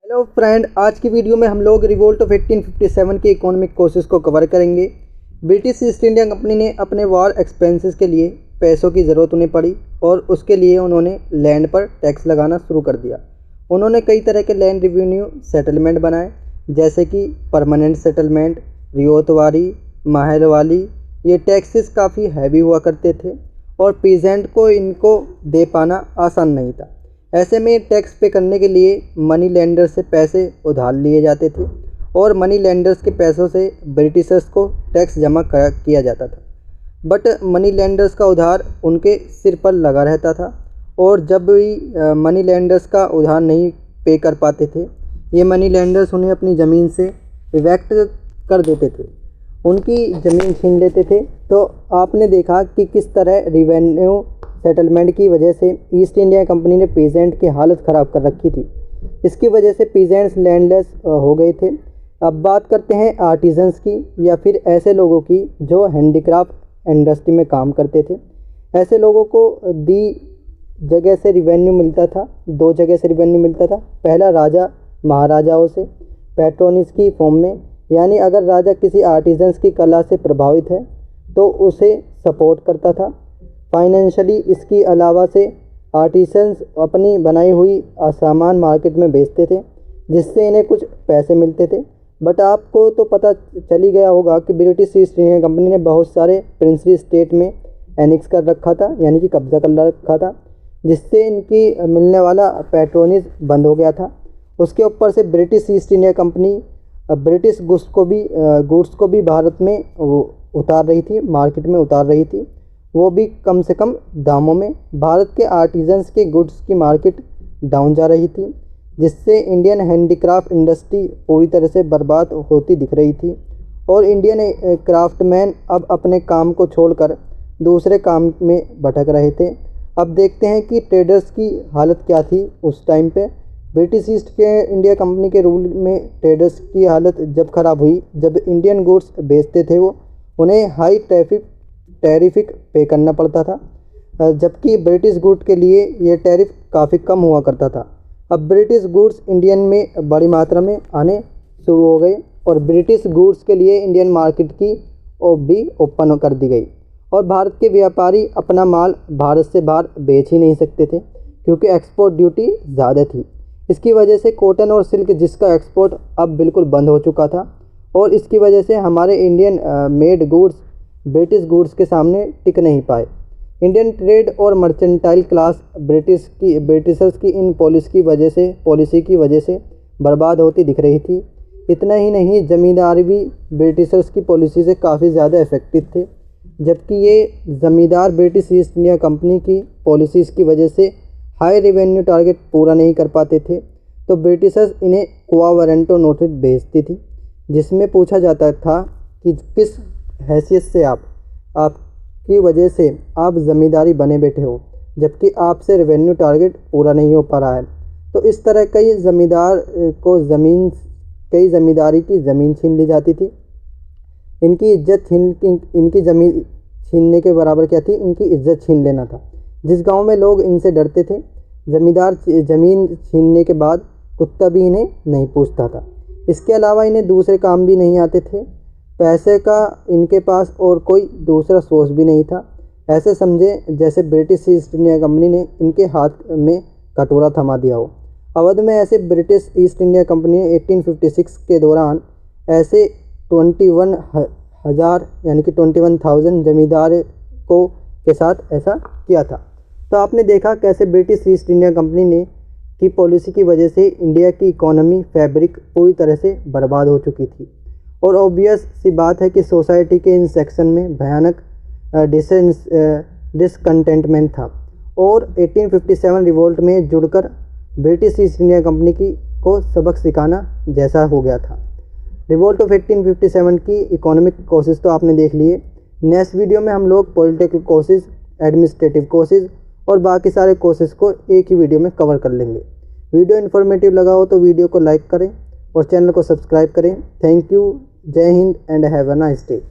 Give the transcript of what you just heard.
Hello friend, आज की video में हम लोग रिवोल्ट ऑफ 1857 की इकोनॉमिक कोर्सेज को कवर करेंगे। ब्रिटिश ईस्ट इंडिया कंपनी ने अपने वॉर एक्सपेंसेस के लिए पैसों की ज़रूरत उन्हें पड़ी और उसके लिए उन्होंने लैंड पर टैक्स लगाना शुरू कर दिया। उन्होंने कई तरह के लैंड रिवेन्यू सेटलमेंट बनाए, जैसे कि परमानेंट सेटलमेंट, रियायतवारी, माहलवाली। ये टैक्सेस काफ़ी हैवी हुआ करते थे और पीजेंट को इनको दे पाना आसान नहीं था। ऐसे में टैक्स पे करने के लिए मनी लेंडर से पैसे उधार लिए जाते थे और मनी लेंडर्स के पैसों से ब्रिटिशर्स को टैक्स जमा किया जाता था। बट मनी लेंडर्स का उधार उनके सिर पर लगा रहता था और जब भी मनी लेंडर्स का उधार नहीं पे कर पाते थे, ये मनी लेंडर्स उन्हें अपनी ज़मीन से इवेक्ट कर देते थे, उनकी ज़मीन छीन लेते थे। तो आपने देखा कि किस तरह रिवेन्यू सेटलमेंट की वजह से ईस्ट इंडिया कंपनी ने पीजेंट की हालत ख़राब कर रखी थी। इसकी वजह से पीजेंट्स लैंडलेस हो गए थे। अब बात करते हैं आर्टिजन्स की, या फिर ऐसे लोगों की जो हैंडीक्राफ्ट इंडस्ट्री में काम करते थे। ऐसे लोगों को दी जगह से रिवेन्यू मिलता था, दो जगह से रिवेन्यू मिलता था। पहला राजा महाराजाओं से पैट्रोनिस की फॉर्म में, यानी अगर राजा किसी आर्टिजन्स की कला से प्रभावित है तो उसे सपोर्ट करता था फाइनेंशियली। इसके अलावा से आर्टिसंस अपनी बनाई हुई सामान मार्केट में बेचते थे, जिससे इन्हें कुछ पैसे मिलते थे। बट आपको तो पता चल ही गया होगा कि ब्रिटिश ईस्ट इंडिया कंपनी ने बहुत सारे प्रिंसली स्टेट में एनेक्स कर रखा था, यानी कि कब्जा कर रखा था, जिससे इनकी मिलने वाला पैट्रोनिज बंद हो गया था। उसके ऊपर से British east India company British goods को भी भारत में उतार रही थी, मार्केट में उतार रही थी, वो भी कम से कम दामों में। भारत के आर्टिजन्स के गुड्स की मार्केट डाउन जा रही थी, जिससे इंडियन हैंडीक्राफ्ट इंडस्ट्री पूरी तरह से बर्बाद होती दिख रही थी और इंडियन क्राफ्टमैन अब अपने काम को छोड़कर दूसरे काम में भटक रहे थे। अब देखते हैं कि ट्रेडर्स की हालत क्या थी उस टाइम पे। ब्रिटिश ईस्ट इंडिया कंपनी के रूल में ट्रेडर्स की हालत जब ख़राब हुई, जब इंडियन गुड्स बेचते थे वो उन्हें हाई टैरिफ पे करना पड़ता था, जबकि ब्रिटिश गुड के लिए ये टैरिफ काफ़ी कम हुआ करता था। अब ब्रिटिश गुड्स इंडियन में बड़ी मात्रा में आने शुरू हो गए और ब्रिटिश गुड्स के लिए इंडियन मार्केट की भी ओपन कर दी गई और भारत के व्यापारी अपना माल भारत से बाहर बेच ही नहीं सकते थे, क्योंकि एक्सपोर्ट ड्यूटी ज़्यादा थी। इसकी वजह से कॉटन और सिल्क, जिसका एक्सपोर्ट अब बिल्कुल बंद हो चुका था, और इसकी वजह से हमारे Indian made goods British goods के सामने टिक नहीं पाए। इंडियन ट्रेड और मर्चेंटाइल क्लास ब्रिटिशर्स की इन पॉलिसी की वजह से बर्बाद होती दिख रही थी। इतना ही नहीं, ज़मींदार भी ब्रिटिशर्स की पॉलिसी से काफ़ी ज़्यादा इफेक्टिव थे, जबकि ये ज़मींदार ब्रिटिश ईस्ट इंडिया कंपनी की पॉलिसीज़ की वजह से हाई रेवेन्यू टारगेट पूरा नहीं कर पाते थे। तो ब्रिटिशर्स इन्हें क्वा वारंटो नोटिस भेजती थी, जिसमें पूछा जाता था कि किस हैसियत से आपकी वजह से आप ज़मींदारी बने बैठे हो, जबकि आपसे रेवेन्यू टारगेट पूरा नहीं हो पा रहा है। तो इस तरह कई ज़मींदारी की ज़मीन छीन ली जाती थी। इनकी ज़मीन छीनने के बराबर क्या थी? इनकी इज्जत छीन लेना था। जिस गांव में लोग इनसे डरते थे, ज़मींदार ज़मीन छीनने के बाद कुत्ता भी इन्हें नहीं पूछता था। इसके अलावा इन्हें दूसरे काम भी नहीं आते थे। पैसे का इनके पास और कोई दूसरा सोर्स भी नहीं था। ऐसे समझे जैसे ब्रिटिश ईस्ट इंडिया कंपनी ने इनके हाथ में कटोरा थमा दिया हो। अवध में ऐसे ब्रिटिश ईस्ट इंडिया कंपनी ने 1856 के दौरान ऐसे 21,000 यानी कि 21,000 जमींदार के साथ ऐसा किया था। तो आपने देखा कैसे ब्रिटिश ईस्ट इंडिया कंपनी की पॉलिसी की वजह से इंडिया की इकोनॉमी फैब्रिक पूरी तरह से बर्बाद हो चुकी थी। और ऑब्वियस सी बात है कि सोसाइटी के इन सेक्शन में भयानक डिसकंटेंटमेंट था और 1857 रिवोल्ट में जुड़कर ब्रिटिश ईस्ट इंडिया कंपनी को सबक सिखाना जैसा हो गया था। रिवोल्ट ऑफ 1857 की इकोनॉमिक कोर्सेज तो आपने देख लिए। नेक्स्ट वीडियो में हम लोग पॉलिटिकल कोर्सेज, एडमिनिस्ट्रेटिव कोर्सेज और बाकी सारे कोर्सेज को एक ही वीडियो में कवर कर लेंगे। वीडियो इन्फॉर्मेटिव लगा हो तो वीडियो को लाइक करें और चैनल को सब्सक्राइब करें। थैंक यू, जय Hind and have a nice day.